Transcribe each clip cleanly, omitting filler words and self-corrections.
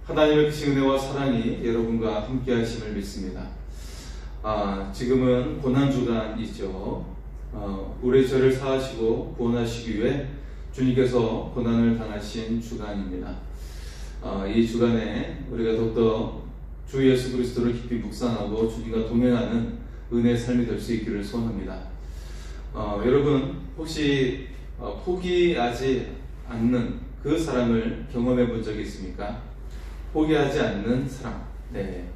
하나님의 크신 은혜와 사랑이 여러분과 함께 하심을 믿습니다. 지금은 고난주간이죠. 우리의 죄를 사하시고 구원하시기 위해 주님께서 고난을 당하신 주간입니다. 이 주간에 우리가 더욱더 주 예수 그리스도를 깊이 묵상하고 주님과 동행하는 은혜의 삶이 될 수 있기를 소원합니다. 여러분 혹시 포기하지 않는 그 사랑을 경험해 본 적이 있습니까? 포기하지 않는 사랑. 네.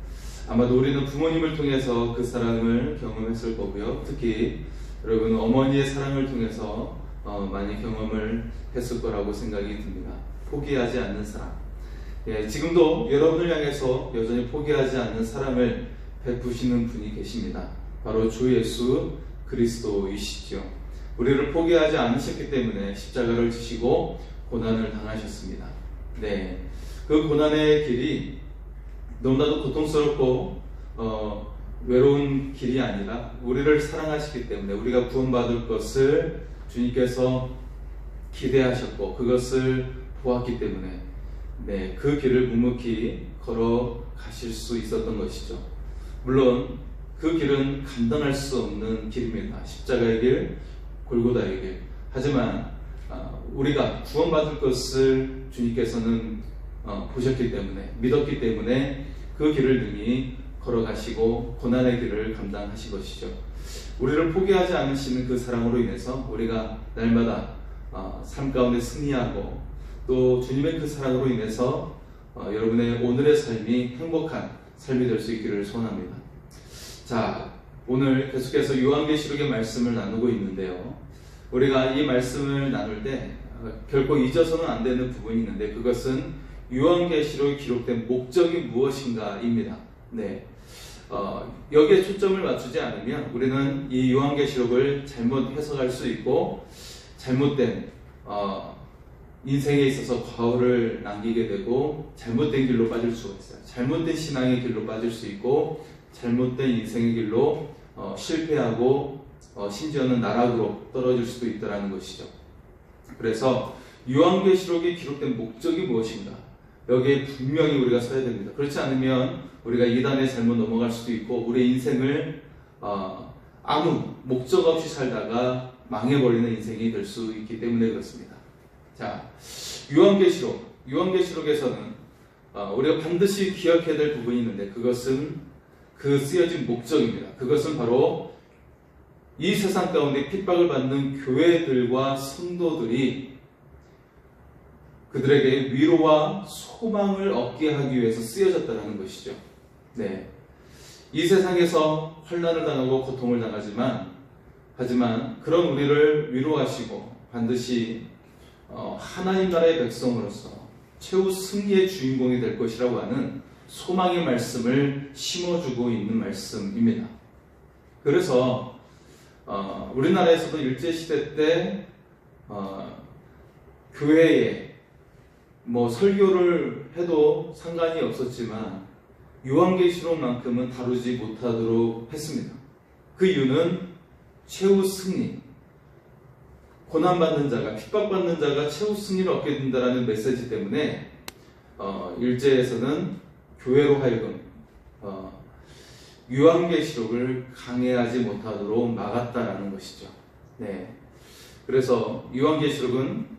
아마도 우리는 부모님을 통해서 그 사랑을 경험했을 거고요. 특히 여러분 어머니의 사랑을 통해서 많이 경험을 했을 거라고 생각이 듭니다. 포기하지 않는 사랑. 예, 지금도 여러분을 향해서 여전히 포기하지 않는 사랑을 베푸시는 분이 계십니다. 바로 주 예수 그리스도이시죠. 우리를 포기하지 않으셨기 때문에 십자가를 지시고 고난을 당하셨습니다. 네, 그 고난의 길이 너무나도 고통스럽고 외로운 길이 아니라 우리를 사랑하시기 때문에 우리가 구원받을 것을 주님께서 기대하셨고 그것을 보았기 때문에 네, 그 길을 묵묵히 걸어가실 수 있었던 것이죠. 물론 그 길은 감당할 수 없는 길입니다. 십자가의 길, 골고다의 길. 하지만 우리가 구원받을 것을 주님께서는 보셨기 때문에, 믿었기 때문에 그 길을 능히 걸어가시고 고난의 길을 감당하신 것이죠. 우리를 포기하지 않으시는 그 사랑으로 인해서 우리가 날마다 삶 가운데 승리하고 또 주님의 그 사랑으로 인해서 여러분의 오늘의 삶이 행복한 삶이 될 수 있기를 소원합니다. 자, 오늘 계속해서 요한계시록의 말씀을 나누고 있는데요. 우리가 이 말씀을 나눌 때 결코 잊어서는 안 되는 부분이 있는데 그것은 요한계시록에 기록된 목적이 무엇인가입니다. 네, 여기에 초점을 맞추지 않으면 우리는 이 요한계시록을 잘못 해석할 수 있고 잘못된 인생에 있어서 과오를 남기게 되고 잘못된 길로 빠질 수가 있어요. 잘못된 신앙의 길로 빠질 수 있고 잘못된 인생의 길로 실패하고 심지어는 나락으로 떨어질 수도 있다는 것이죠. 그래서 요한계시록에 기록된 목적이 무엇인가? 여기에 분명히 우리가 서야 됩니다. 그렇지 않으면 우리가 이단에 잘못 넘어갈 수도 있고 우리의 인생을 아무 목적 없이 살다가 망해버리는 인생이 될 수 있기 때문에 그렇습니다. 자, 요한계시록에서는 우리가 반드시 기억해야 될 부분이 있는데 그것은 그 쓰여진 목적입니다. 그것은 바로 이 세상 가운데 핍박을 받는 교회들과 성도들이 그들에게 위로와 소망을 얻게 하기 위해서 쓰여졌다는 것이죠. 네, 이 세상에서 환난을 당하고 고통을 하지만 그런 우리를 위로하시고 반드시 하나님 나라의 백성으로서 최후 승리의 주인공이 될 것이라고 하는 소망의 말씀을 심어주고 있는 말씀입니다. 그래서 우리나라에서도 일제시대 때 교회에 설교를 해도 상관이 없었지만 요한계시록만큼은 다루지 못하도록 했습니다. 그 이유는 최후 승리, 고난받는 자가, 핍박받는 자가 최후 승리를 얻게 된다는 메시지 때문에 일제에서는 교회로 하여금 요한계시록을 강해하지 못하도록 막았다라는 것이죠. 네, 그래서 요한계시록은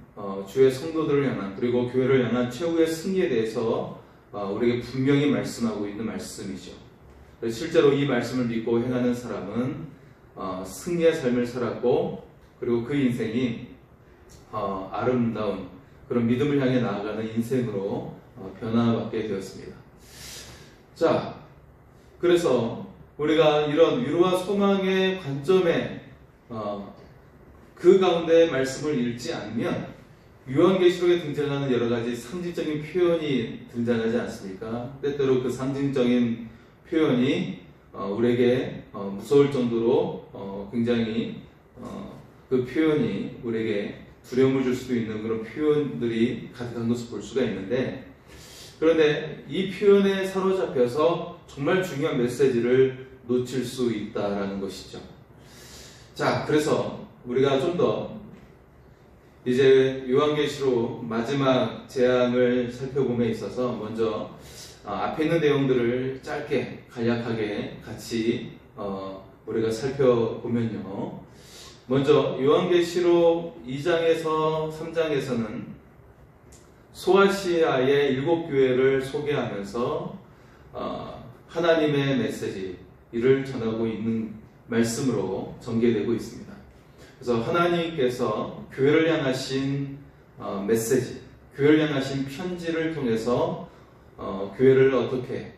주의 성도들을 향한 그리고 교회를 향한 최후의 승리에 대해서 우리에게 분명히 말씀하고 있는 말씀이죠. 실제로 이 말씀을 믿고 행하는 사람은 승리의 삶을 살았고 그리고 그 인생이 아름다운 그런 믿음을 향해 나아가는 인생으로 변화받게 되었습니다. 자, 그래서 우리가 이런 위로와 소망의 관점에 그 가운데 말씀을 읽지 않으면 요한계시록에 등장하는 여러 가지 상징적인 표현이 등장하지 않습니까? 때때로 그 상징적인 표현이 우리에게 무서울 정도로 굉장히 그 표현이 우리에게 두려움을 줄 수도 있는 그런 표현들이 가득한 것을 볼 수가 있는데 그런데 이 표현에 사로잡혀서 정말 중요한 메시지를 놓칠 수 있다라는 것이죠. 자, 그래서 우리가 좀 더 이제 요한계시록 마지막 재앙을 살펴봄에 있어서 먼저 앞에 있는 내용들을 짧게 간략하게 같이 우리가 살펴보면요. 먼저 요한계시록 2장에서 3장에서는 소아시아의 7교회를 소개하면서 하나님의 메시지를 전하고 있는 말씀으로 전개되고 있습니다. 그래서 하나님께서 교회를 향하신 메시지, 교회를 향하신 편지를 통해서 교회를 어떻게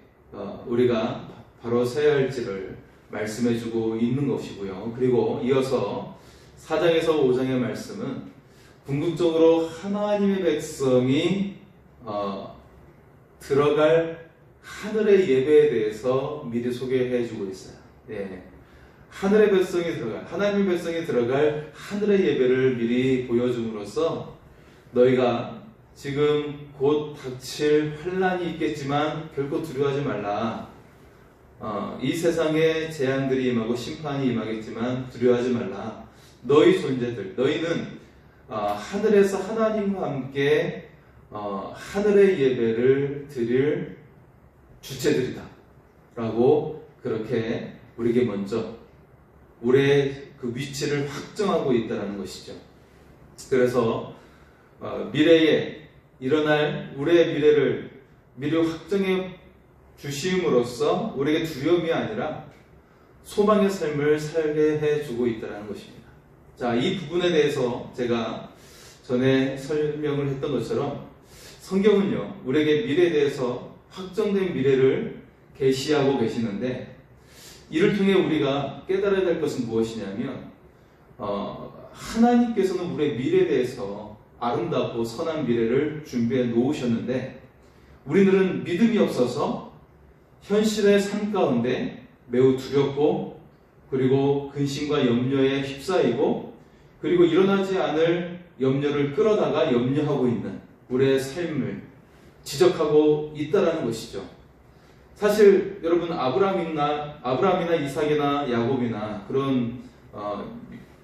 우리가 바로 세야 할지를 말씀해주고 있는 것이고요. 그리고 이어서 4장에서 5장의 말씀은 궁극적으로 하나님의 백성이 들어갈 하늘의 예배에 대해서 미리 소개해주고 있어요. 네. 하늘의 백성이 들어갈, 하나님의 백성이 들어갈 하늘의 예배를 미리 보여줌으로써 너희가 지금 곧 닥칠 환난이 있겠지만 결코 두려워하지 말라. 이 세상에 재앙들이 임하고 심판이 임하겠지만 두려워하지 말라. 너희 존재들, 너희는 하늘에서 하나님과 함께 하늘의 예배를 드릴 주체들이다 라고 그렇게 우리에게 먼저 우리의 그 위치를 확정하고 있다는 것이죠. 그래서 미래에 일어날 우리의 미래를 미리 확정해 주심으로써 우리에게 두려움이 아니라 소망의 삶을 살게 해주고 있다는 것입니다. 자, 이 부분에 대해서 제가 전에 설명을 했던 것처럼 성경은요, 우리에게 미래에 대해서 확정된 미래를 계시하고 계시는데 이를 통해 우리가 깨달아야 될 것은 무엇이냐면 하나님께서는 우리의 미래에 대해서 아름답고 선한 미래를 준비해 놓으셨는데 우리들은 믿음이 없어서 현실의 삶 가운데 매우 두렵고 그리고 근심과 염려에 휩싸이고 그리고 일어나지 않을 염려를 끌어다가 염려하고 있는 우리의 삶을 지적하고 있다는 것이죠. 사실 여러분 아브라함이나 이삭이나 야곱이나 그런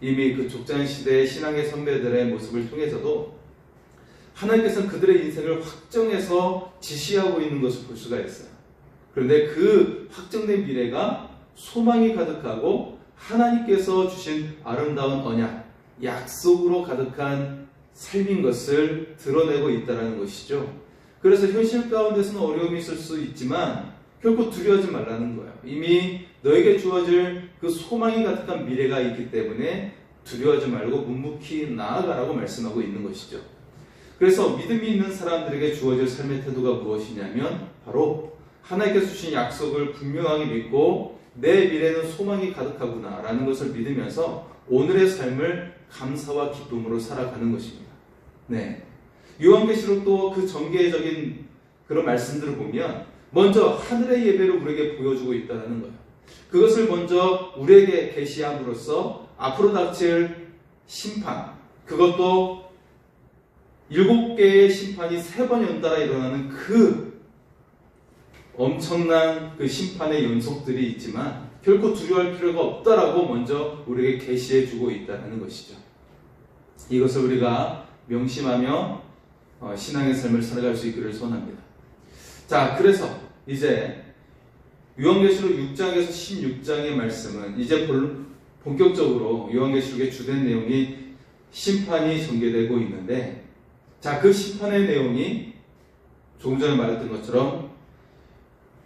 이미 그 족장 시대의 신앙의 선배들의 모습을 통해서도 하나님께서는 그들의 인생을 확정해서 지시하고 있는 것을 볼 수가 있어요. 그런데 그 확정된 미래가 소망이 가득하고 하나님께서 주신 아름다운 언약, 약속으로 가득한 삶인 것을 드러내고 있다는 것이죠. 그래서 현실 가운데서는 어려움이 있을 수 있지만 결코 두려워하지 말라는 거예요. 이미 너에게 주어질 그 소망이 가득한 미래가 있기 때문에 두려워하지 말고 묵묵히 나아가라고 말씀하고 있는 것이죠. 그래서 믿음이 있는 사람들에게 주어질 삶의 태도가 무엇이냐면 바로 하나님께서 주신 약속을 분명하게 믿고 내 미래는 소망이 가득하구나 라는 것을 믿으면서 오늘의 삶을 감사와 기쁨으로 살아가는 것입니다. 네. 요한계시록도 그 전개적인 그런 말씀들을 보면 먼저 하늘의 예배를 우리에게 보여주고 있다는 거예요. 그것을 먼저 우리에게 계시함으로써 앞으로 닥칠 심판, 그것도 7개의 심판이 3번 연달아 일어나는 그 엄청난 그 심판의 연속들이 있지만 결코 두려워할 필요가 없다라고 먼저 우리에게 계시해 주고 있다는 것이죠. 이것을 우리가 명심하며 신앙의 삶을 살아갈 수 있기를 소원합니다. 자, 그래서 이제 요한계시록 6장에서 16장의 말씀은 이제 본격적으로 요한계시록의 주된 내용이 심판이 전개되고 있는데, 자, 그 심판의 내용이 조금 전에 말했던 것처럼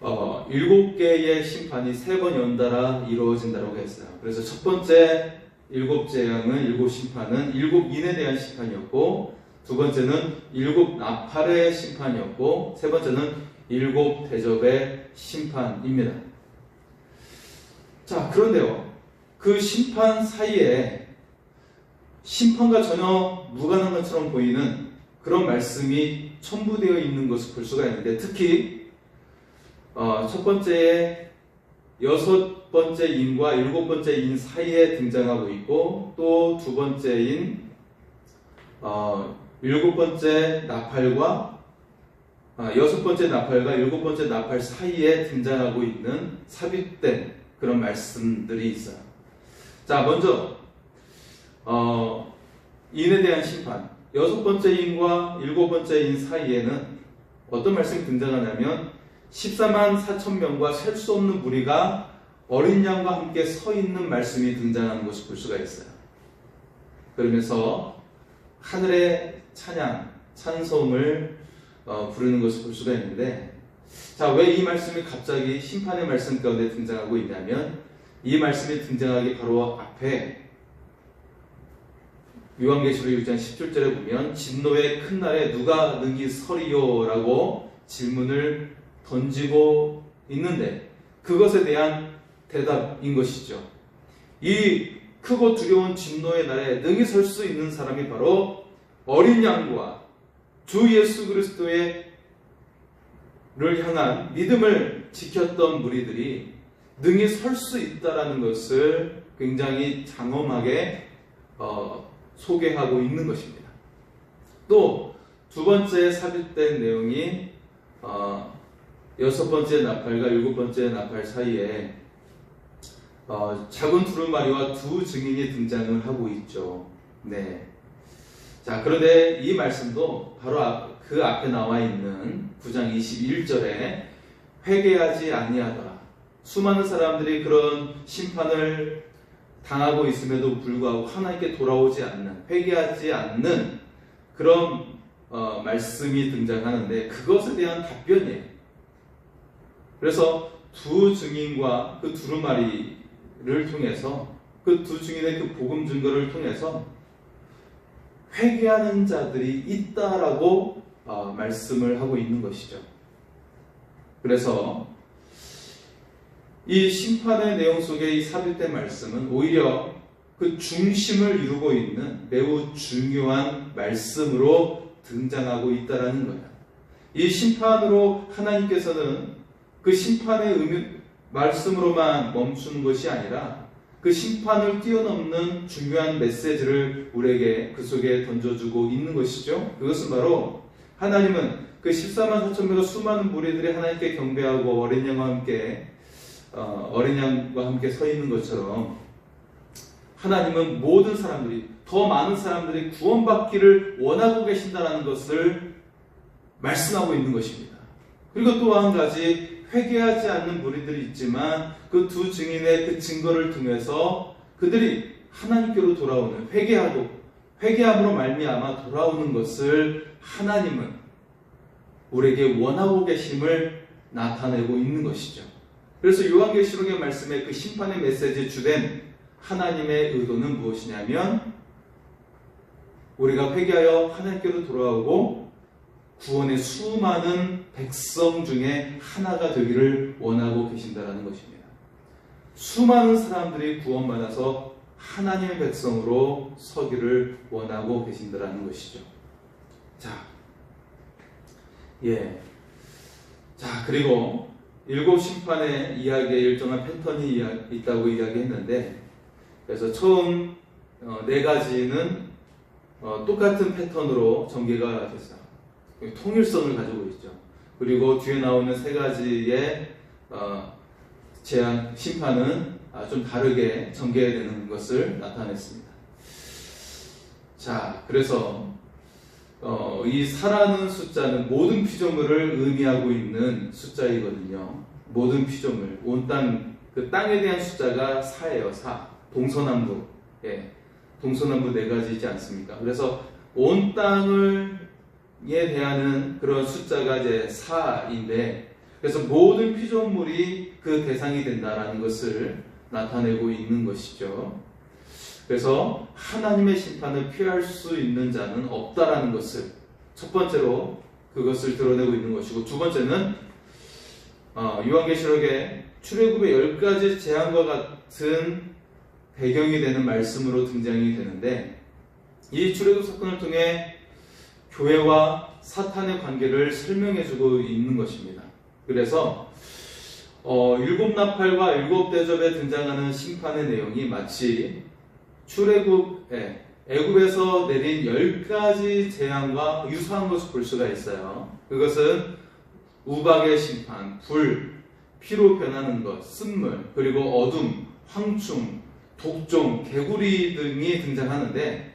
7개의 심판이 3번 연달아 이루어진다고 했어요. 그래서 첫 번째 7재앙은 7심판은 7인에 대한 심판이었고, 두 번째는 7나팔의 심판이었고, 세 번째는 7대접의 심판입니다. 자, 그런데요, 그 심판 사이에 심판과 전혀 무관한 것처럼 보이는 그런 말씀이 첨부되어 있는 것을 볼 수가 있는데, 특히 첫 번째에 6번째 인과 7번째 인 사이에 등장하고 있고, 또 두 번째인 7번째 나팔과 6번째 나팔과 7번째 나팔 사이에 등장하고 있는 삽입된 그런 말씀들이 있어요. 자, 먼저 인에 대한 심판, 6번째 인과 7번째 인 사이에는 어떤 말씀이 등장하냐면 14만 4천 명과 셀 수 없는 무리가 어린 양과 함께 서 있는 말씀이 등장하는 것을 볼 수가 있어요. 그러면서 하늘의 찬양, 찬송을 부르는 것을 볼 수가 있는데, 자, 왜 이 말씀이 갑자기 심판의 말씀 가운데 등장하고 있냐면, 이 말씀이 등장하기 바로 앞에 요한계시록 6장 17절에 보면 진노의 큰 날에 누가 능히 서리요? 라고 질문을 던지고 있는데, 그것에 대한 대답인 것이죠. 이 크고 두려운 진노의 날에 능히 설 수 있는 사람이 바로 어린 양과 주 예수 그리스도를 향한 믿음을 지켰던 무리들이 능히 설 수 있다라는 것을 굉장히 장엄하게 소개하고 있는 것입니다. 또 두 번째 삽입된 내용이 6번째 나팔과 7번째 나팔 사이에 작은 두루마리와 두 증인이 등장을 하고 있죠. 네. 자, 그런데 이 말씀도 바로 그 앞에 나와 있는 9장 21절에 회개하지 아니하더라. 수많은 사람들이 그런 심판을 당하고 있음에도 불구하고 하나님께 돌아오지 않는, 회개하지 않는 그런 말씀이 등장하는데, 그것에 대한 답변이에요. 그래서 두 증인과 그 두루마리를 통해서, 그 두 증인의 그 복음 증거를 통해서 회개하는 자들이 있다라고 말씀을 하고 있는 것이죠. 그래서 이 심판의 내용 속에 이 삽입된 말씀은 오히려 그 중심을 이루고 있는 매우 중요한 말씀으로 등장하고 있다라는 거예요. 이 심판으로 하나님께서는 그 심판의 말씀으로만 멈추는 것이 아니라 그 심판을 뛰어넘는 중요한 메시지를 우리에게 그 속에 던져주고 있는 것이죠. 그것은 바로 하나님은 그 14만 4천 명의 수많은 무리들이 하나님께 경배하고 어린 양과 함께 서 있는 것처럼, 하나님은 모든 사람들이, 더 많은 사람들이 구원받기를 원하고 계신다는 것을 말씀하고 있는 것입니다. 그리고 또 한 가지, 회개하지 않는 무리들이 있지만 그 두 증인의 그 증거를 통해서 그들이 하나님께로 돌아오는, 회개함으로 말미암아 돌아오는 것을 하나님은 우리에게 원하고 계심을 나타내고 있는 것이죠. 그래서 요한계시록의 말씀에 그 심판의 메시지에 주된 하나님의 의도는 무엇이냐면, 우리가 회개하여 하나님께로 돌아오고 구원의 수많은 백성 중에 하나가 되기를 원하고 계신다는 것입니다. 수많은 사람들이 구원받아서 하나님의 백성으로 서기를 원하고 계신다는 것이죠. 자, 그리고 일곱 심판의 이야기에 일정한 패턴이 있다고 이야기했는데, 그래서 처음 네 가지는 똑같은 패턴으로 전개가 됐어요. 통일성을 가지고 있죠. 그리고 뒤에 나오는 세 가지의 심판은 좀 다르게 전개되는 것을 나타냈습니다. 자, 그래서 이 4라는 숫자는 모든 피조물을 의미하고 있는 숫자이거든요. 모든 피조물, 온 땅, 그 땅에 대한 숫자가 4예요. 4. 동서남북. 동서남북 네 가지이지 않습니까? 그래서 온 땅을 대하는 그런 숫자가 이제 4인데, 그래서 모든 피조물이 그 대상이 된다라는 것을 나타내고 있는 것이죠. 그래서 하나님의 심판을 피할 수 있는 자는 없다라는 것을 첫 번째로 그것을 드러내고 있는 것이고, 두 번째는 요한계시록의 출애굽의 10가지 재앙과 같은 배경이 되는 말씀으로 등장이 되는데, 이 출애굽 사건을 통해 교회와 사탄의 관계를 설명해주고 있는 것입니다. 그래서 일곱 나팔과 일곱 대접에 등장하는 심판의 내용이 마치 애굽에서 내린 10가지 재앙과 유사한 것을 볼 수가 있어요. 그것은 우박의 심판, 불, 피로 변하는 것, 쓴물, 그리고 어둠, 황충, 독종, 개구리 등이 등장하는데,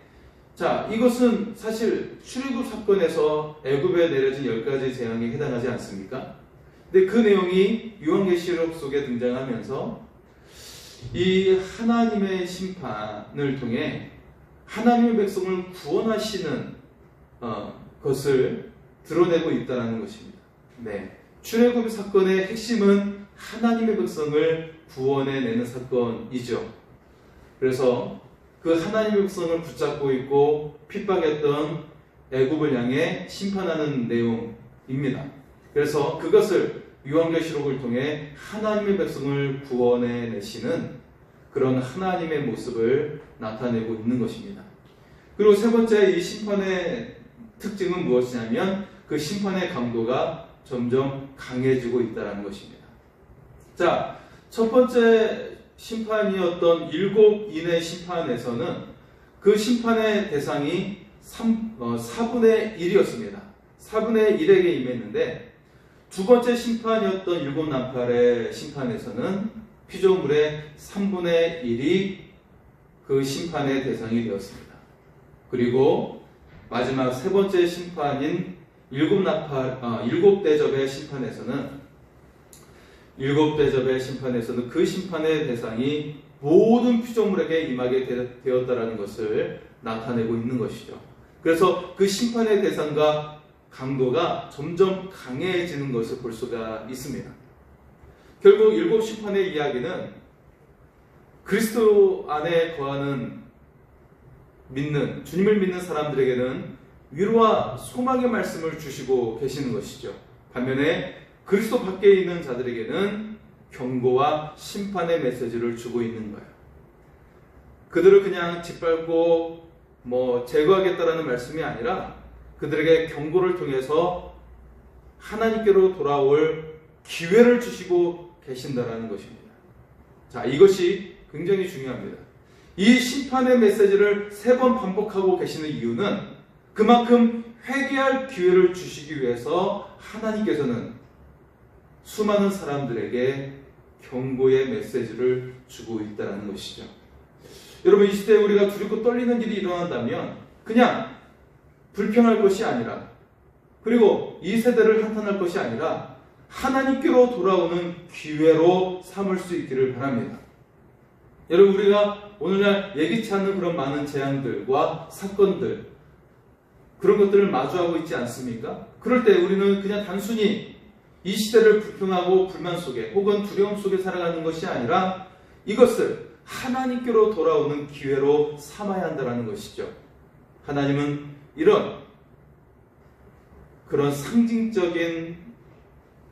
자, 이것은 사실 출애굽 사건에서 애굽에 내려진 10가지 재앙에 해당하지 않습니까? 근데 그 내용이 요한계시록 속에 등장하면서 이 하나님의 심판을 통해 하나님의 백성을 구원하시는 것을 드러내고 있다는 것입니다. 네, 출애굽 사건의 핵심은 하나님의 백성을 구원해내는 사건이죠. 그래서 그 하나님의 백성을 붙잡고 있고 핍박했던 애굽을 향해 심판하는 내용입니다. 그래서 그것을 요한계시록을 통해 하나님의 백성을 구원해내시는 그런 하나님의 모습을 나타내고 있는 것입니다. 그리고 세 번째, 이 심판의 특징은 무엇이냐면 그 심판의 강도가 점점 강해지고 있다는 것입니다. 자, 첫 번째 심판이었던 7인의 심판에서는 그 심판의 대상이 4분의 1이었습니다. 4분의 1에게 임했는데 두 번째 심판이었던 7 나팔의 심판에서는 피조물의 3분의 1이 그 심판의 대상이 되었습니다. 그리고 마지막 세 번째 심판인 7 대접의 심판에서는 그 심판의 대상이 모든 피조물에게 임하게 되었다라는 것을 나타내고 있는 것이죠. 그래서 그 심판의 대상과 강도가 점점 강해지는 것을 볼 수가 있습니다. 결국 7 심판의 이야기는 그리스도 안에 거하는 주님을 믿는 사람들에게는 위로와 소망의 말씀을 주시고 계시는 것이죠. 반면에 그리스도 밖에 있는 자들에게는 경고와 심판의 메시지를 주고 있는 거예요. 그들을 그냥 짓밟고 제거하겠다라는 말씀이 아니라 그들에게 경고를 통해서 하나님께로 돌아올 기회를 주시고 계신다라는 것입니다. 자, 이것이 굉장히 중요합니다. 이 심판의 메시지를 3번 반복하고 계시는 이유는 그만큼 회개할 기회를 주시기 위해서 하나님께서는 수많은 사람들에게 경고의 메시지를 주고 있다는 것이죠. 여러분, 이 시대에 우리가 두렵고 떨리는 일이 일어난다면 그냥 불평할 것이 아니라, 그리고 이 세대를 한탄할 것이 아니라 하나님께로 돌아오는 기회로 삼을 수 있기를 바랍니다. 여러분, 우리가 오늘날 예기치 않는 그런 많은 재앙들과 사건들, 그런 것들을 마주하고 있지 않습니까? 그럴 때 우리는 그냥 단순히 이 시대를 불평하고 불만 속에 혹은 두려움 속에 살아가는 것이 아니라 이것을 하나님께로 돌아오는 기회로 삼아야 한다는 것이죠. 하나님은 그런 상징적인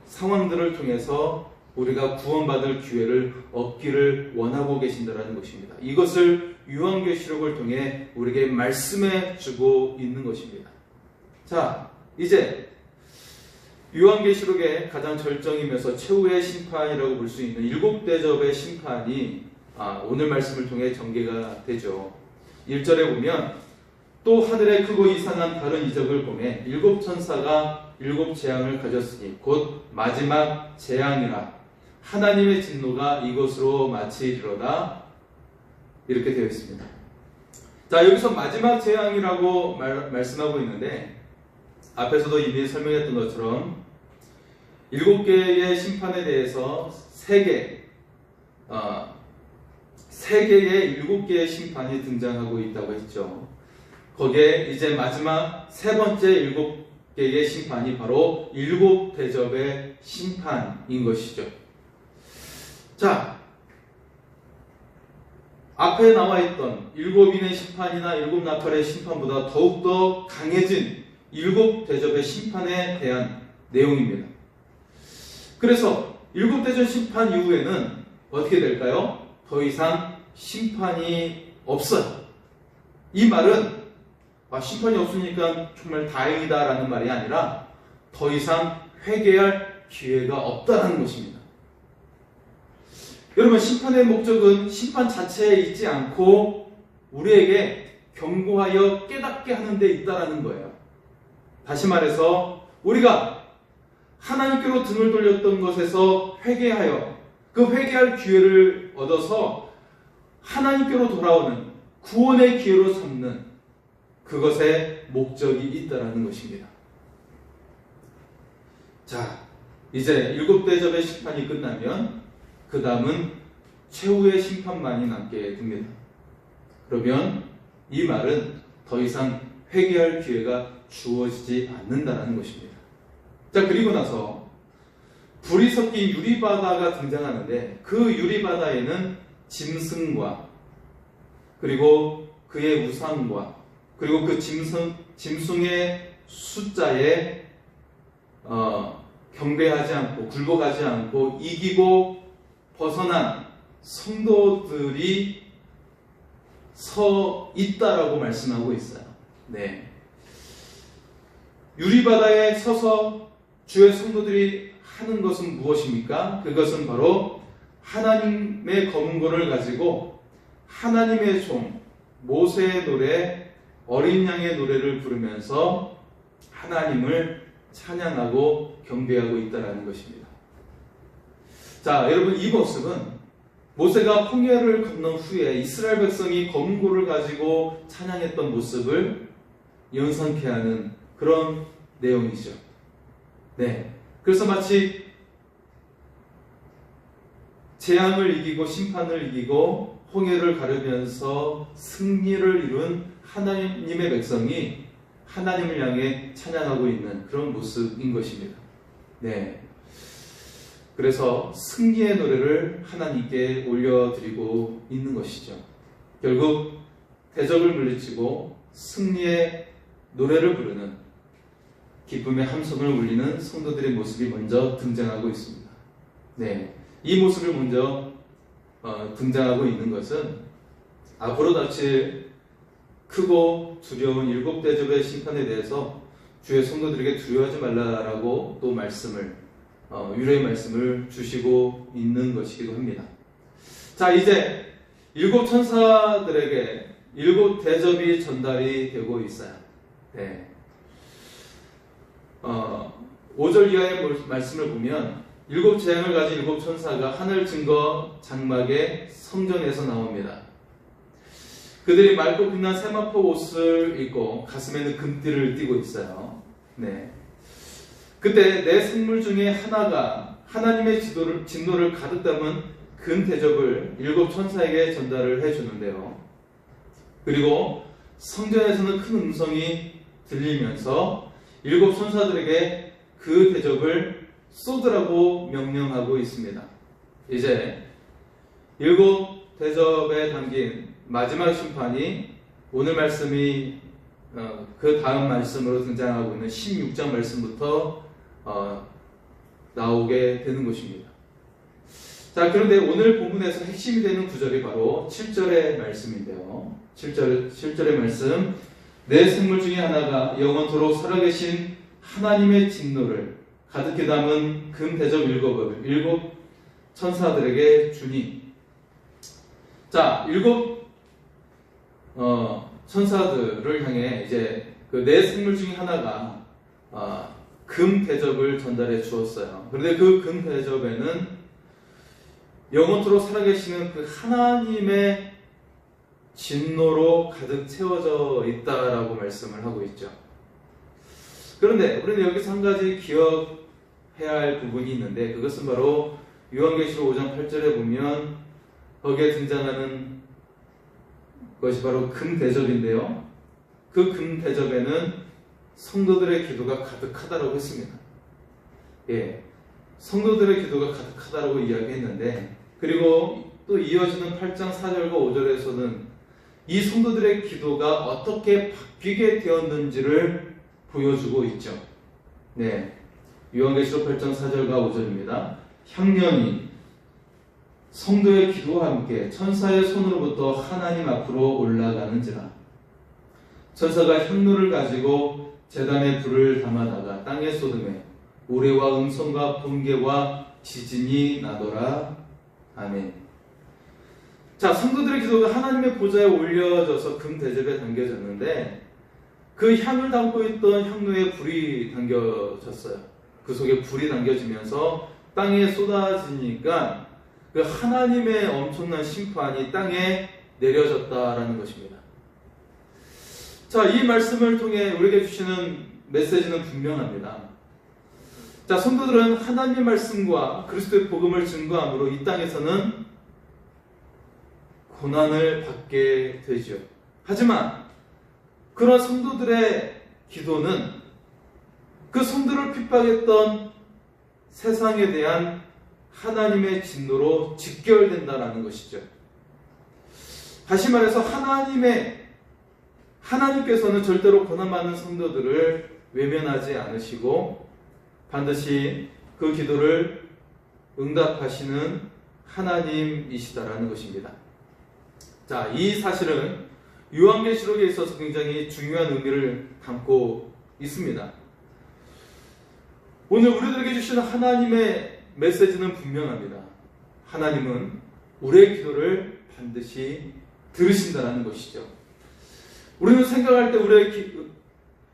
상황들을 통해서 우리가 구원받을 기회를 얻기를 원하고 계신다는 것입니다. 이것을 요한계시록을 통해 우리에게 말씀해 주고 있는 것입니다. 자, 이제 요한계시록의 가장 절정이면서 최후의 심판이라고 볼 수 있는 7 대접의 심판이 오늘 말씀을 통해 전개가 되죠. 1절에 보면 또 하늘에 크고 이상한 다른 이적을 보매 7 천사가 7 재앙을 가졌으니 곧 마지막 재앙이라 하나님의 진노가 이것으로 마치리로다. 이렇게 되어 있습니다. 자, 여기서 마지막 재앙이라고 말씀하고 있는데 앞에서도 이미 설명했던 것처럼 7개의 심판에 대해서 3개의 7개의 심판이 등장하고 있다고 했죠. 거기에 이제 마지막 세 번째 7개의 심판이 바로 7 대접의 심판인 것이죠. 자, 앞에 나와 있던 7인의 심판이나 7 나팔의 심판보다 더욱더 강해진 7 대접의 심판에 대한 내용입니다. 그래서 7 대접 심판 이후에는 어떻게 될까요? 더 이상 심판이 없어요. 이 말은 심판이 없으니까 정말 다행이다라는 말이 아니라 더 이상 회개할 기회가 없다는 것입니다. 여러분, 심판의 목적은 심판 자체에 있지 않고 우리에게 경고하여 깨닫게 하는 데 있다라는 거예요. 다시 말해서 우리가 하나님께로 등을 돌렸던 것에서 회개하여 그 회개할 기회를 얻어서 하나님께로 돌아오는 구원의 기회로 삼는 그것에 목적이 있다라는 것입니다. 자, 이제 7대접의 심판이 끝나면 그 다음은 최후의 심판만이 남게 됩니다. 그러면 이 말은 더 이상 회개할 기회가 주어지지 않는다는 것입니다. 자, 그리고 나서 불이 섞인 유리바다가 등장하는데 그 유리바다에는 짐승과 그리고 그의 우상과 그리고 그 짐승의 숫자에 경배하지 않고 굴복하지 않고 이기고 벗어난 성도들이 서 있다라고 말씀하고 있어요. 네. 유리바다에 서서 주의 성도들이 하는 것은 무엇입니까? 그것은 바로 하나님의 검은고를 가지고 하나님의 종 모세의 노래, 어린 양의 노래를 부르면서 하나님을 찬양하고 경배하고 있다는 것입니다. 자, 여러분, 이 모습은 모세가 홍해를 건넌 후에 이스라엘 백성이 검은고를 가지고 찬양했던 모습을 연상케 하는 그런 내용이죠. 네. 그래서 마치 재앙을 이기고 심판을 이기고 홍해를 가르면서 승리를 이룬 하나님의 백성이 하나님을 향해 찬양하고 있는 그런 모습인 것입니다. 네. 그래서 승리의 노래를 하나님께 올려드리고 있는 것이죠. 결국 대적을 물리치고 승리의 노래를 부르는 기쁨의 함성을 울리는 성도들의 모습이 먼저 등장하고 있습니다. 네, 이 모습을 먼저 등장하고 있는 것은 앞으로 닥칠 크고 두려운 7대접의 심판에 대해서 주의 성도들에게 두려워하지 말라라고 또 위로의 말씀을 주시고 있는 것이기도 합니다. 자, 이제 7 천사들에게 7 대접이 전달이 되고 있어요. 네. 5절 이하의 말씀을 보면 7 재앙을 가진 7 천사가 하늘 증거 장막의 성전에서 나옵니다. 그들이 맑고 빛난 세마포 옷을 입고 가슴에는 금띠를 띠고 있어요. 네. 그때 네 생물 중에 하나가 하나님의 진노를 가득 담은 금 대접을 7 천사에게 전달을 해주는데요. 그리고 성전에서는 큰 음성이 들리면서 7 천사들에게 그 대접을 쏟으라고 명령하고 있습니다. 이제 7 대접에 담긴 마지막 심판이 오늘 말씀이 그 다음 말씀으로 등장하고 있는 16장 말씀부터 나오게 되는 것입니다. 자, 그런데 오늘 본문에서 핵심이 되는 구절이 바로 7절의 말씀인데요. 7절의 말씀, 네 생물 중에 하나가 영원토록 살아계신 하나님의 진노를 가득히 담은 금 대접 7을 7 천사들에게 주니. 자, 7 천사들을 향해 이제 그 네 생물 중에 하나가 금 대접을 전달해 주었어요. 그런데 그 금 대접에는 영원토록 살아계시는 그 하나님의 진노로 가득 채워져 있다라고 말씀을 하고 있죠. 그런데 우리는 여기서 한 가지 기억해야 할 부분이 있는데 그것은 바로 요한계시록 5장 8절에 보면 거기에 등장하는 것이 바로 금 대접인데요. 그 금 대접에는 성도들의 기도가 가득하다라고 했습니다. 예, 성도들의 기도가 가득하다라고 이야기했는데 그리고 또 이어지는 8장 4절과 5절에서는 이 성도들의 기도가 어떻게 바뀌게 되었는지를 보여주고 있죠. 네, 요한계시록 8장 4절과 5절입니다. 향년이 성도의 기도와 함께 천사의 손으로부터 하나님 앞으로 올라가는지라. 천사가 향로를 가지고 제단에 불을 담아다가 땅에 쏟음에 우레와 음성과 번개와 지진이 나더라. 아멘. 자, 성도들의 기도가 하나님의 보좌에 올려져서 금 대접에 담겨졌는데 그 향을 담고 있던 향로에 불이 담겨졌어요. 그 속에 불이 담겨지면서 땅에 쏟아지니까 그 하나님의 엄청난 심판이 땅에 내려졌다라는 것입니다. 자, 이 말씀을 통해 우리에게 주시는 메시지는 분명합니다. 자, 성도들은 하나님의 말씀과 그리스도의 복음을 증거함으로 이 땅에서는 고난을 받게 되죠. 하지만 그런 성도들의 기도는 그 성도를 핍박했던 세상에 대한 하나님의 진노로 직결된다는 것이죠. 다시 말해서 하나님께서는 절대로 고난받는 성도들을 외면하지 않으시고 반드시 그 기도를 응답하시는 하나님이시다라는 것입니다. 자, 이 사실은 요한계시록에 있어서 굉장히 중요한 의미를 담고 있습니다. 오늘 우리들에게 주시는 하나님의 메시지는 분명합니다. 하나님은 우리의 기도를 반드시 들으신다는 것이죠. 우리는 생각할 때 우리의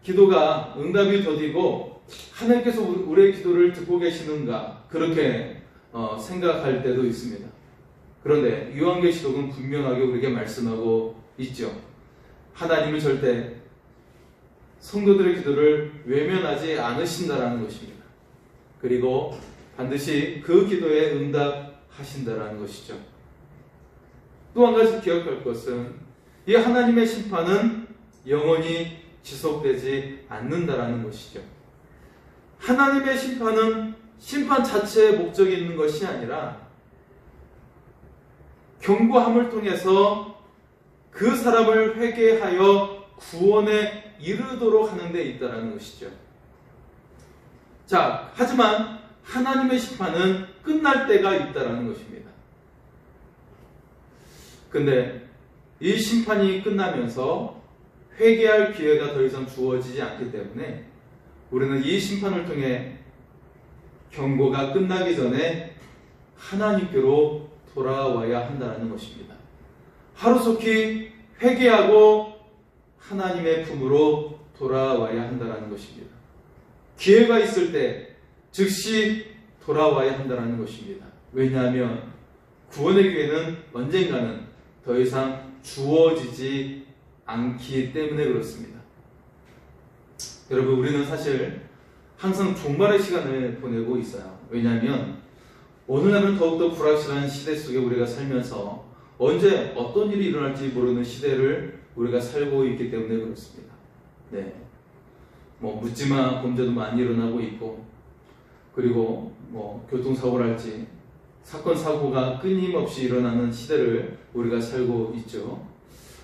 기도가 응답이 더디고 하나님께서 우리의 기도를 듣고 계시는가 그렇게 생각할 때도 있습니다. 그런데 요한계시록은 분명하게 우리에게 말씀하고 있죠. 하나님은 절대 성도들의 기도를 외면하지 않으신다라는 것입니다. 그리고 반드시 그 기도에 응답하신다라는 것이죠. 또 한 가지 기억할 것은 이 하나님의 심판은 영원히 지속되지 않는다라는 것이죠. 하나님의 심판은 심판 자체의 목적이 있는 것이 아니라 경고함을 통해서 그 사람을 회개하여 구원에 이르도록 하는 데 있다라는 것이죠. 자, 하지만 하나님의 심판은 끝날 때가 있다라는 것입니다. 근데 이 심판이 끝나면서 회개할 기회가 더 이상 주어지지 않기 때문에 우리는 이 심판을 통해 경고가 끝나기 전에 하나님께로 돌아와야 한다는 것입니다. 하루속히 회개하고 하나님의 품으로 돌아와야 한다는 것입니다. 기회가 있을 때 즉시 돌아와야 한다는 것입니다. 왜냐하면 구원의 기회는 언젠가는 더 이상 주어지지 않기 때문에 그렇습니다. 여러분, 우리는 사실 항상 종말의 시간을 보내고 있어요. 왜냐하면 오늘날은 더욱더 불확실한 시대 속에 우리가 살면서 언제 어떤 일이 일어날지 모르는 시대를 우리가 살고 있기 때문에 그렇습니다. 네, 묻지마 범죄도 많이 일어나고 있고, 그리고 교통사고랄지 사건 사고가 끊임없이 일어나는 시대를 우리가 살고 있죠.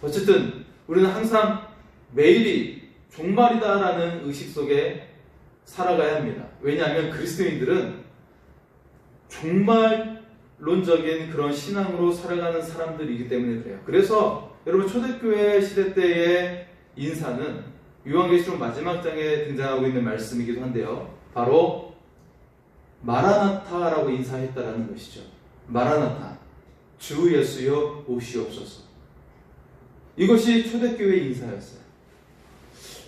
어쨌든 우리는 항상 매일이 종말이다라는 의식 속에 살아가야 합니다. 왜냐하면 그리스도인들은 종말론적인 그런 신앙으로 살아가는 사람들이기 때문에 그래요. 그래서 여러분, 초대교회 시대 때의 인사는 요한계시록 마지막 장에 등장하고 있는 말씀이기도 한데요, 바로 마라나타라고 인사했다라는 것이죠. 마라나타, 주 예수여 오시옵소서. 이것이 초대교회의 인사였어요.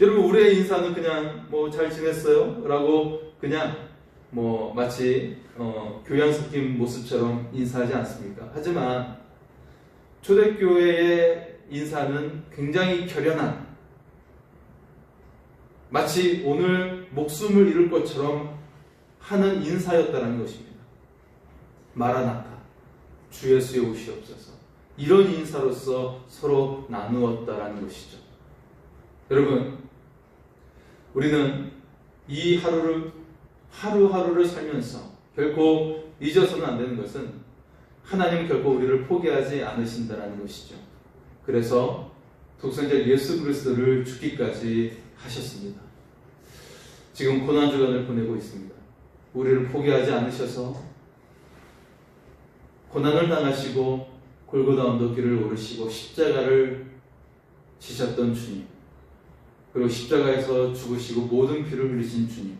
여러분, 우리의 인사는 그냥 잘 지냈어요? 라고 그냥 마치 교양 섞인 모습처럼 인사하지 않습니까? 하지만 초대교회의 인사는 굉장히 결연한, 마치 오늘 목숨을 잃을 것처럼 하는 인사였다는 것입니다. 마라나타, 주 예수여 오시옵소서. 이런 인사로서 서로 나누었다라는 것이죠. 여러분, 우리는 이 하루하루를 살면서 결코 잊어서는 안 되는 것은 하나님은 결코 우리를 포기하지 않으신다라는 것이죠. 그래서 독생자 예수 그리스도를 죽기까지 하셨습니다. 지금 고난주간을 보내고 있습니다. 우리를 포기하지 않으셔서 고난을 당하시고 골고다 언덕길을 오르시고 십자가를 지셨던 주님, 그리고 십자가에서 죽으시고 모든 피를 흘리신 주님,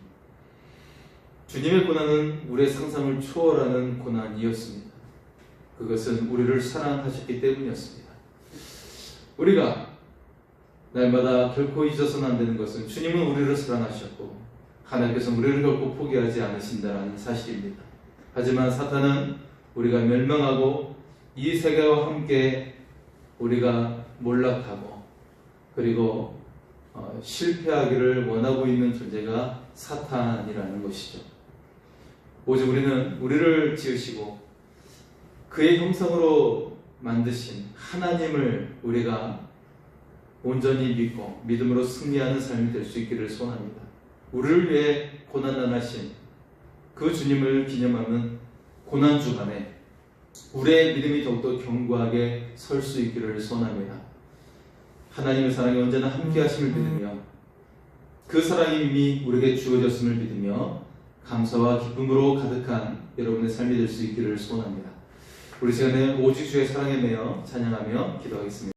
주님의 고난은 우리의 상상을 초월하는 고난이었습니다. 그것은 우리를 사랑하셨기 때문이었습니다. 우리가 날마다 결코 잊어서는 안 되는 것은 주님은 우리를 사랑하셨고 하나님께서는 우리를 결코 포기하지 않으신다는 사실입니다. 하지만 사탄은 우리가 멸망하고 이 세계와 함께 우리가 몰락하고, 그리고 실패하기를 원하고 있는 존재가 사탄이라는 것이죠. 오직 우리는 우리를 지으시고 그의 형상으로 만드신 하나님을 우리가 온전히 믿고 믿음으로 승리하는 삶이 될 수 있기를 소원합니다. 우리를 위해 고난당하신 그 주님을 기념하는 고난주간에 우리의 믿음이 더욱더 견고하게 설 수 있기를 소원합니다. 하나님의 사랑이 언제나 함께 하심을 믿으며 그 사랑이 이미 우리에게 주어졌음을 믿으며 감사와 기쁨으로 가득한 여러분의 삶이 될 수 있기를 소원합니다. 우리 시간에 오직 주의 사랑에 매여 찬양하며 기도하겠습니다.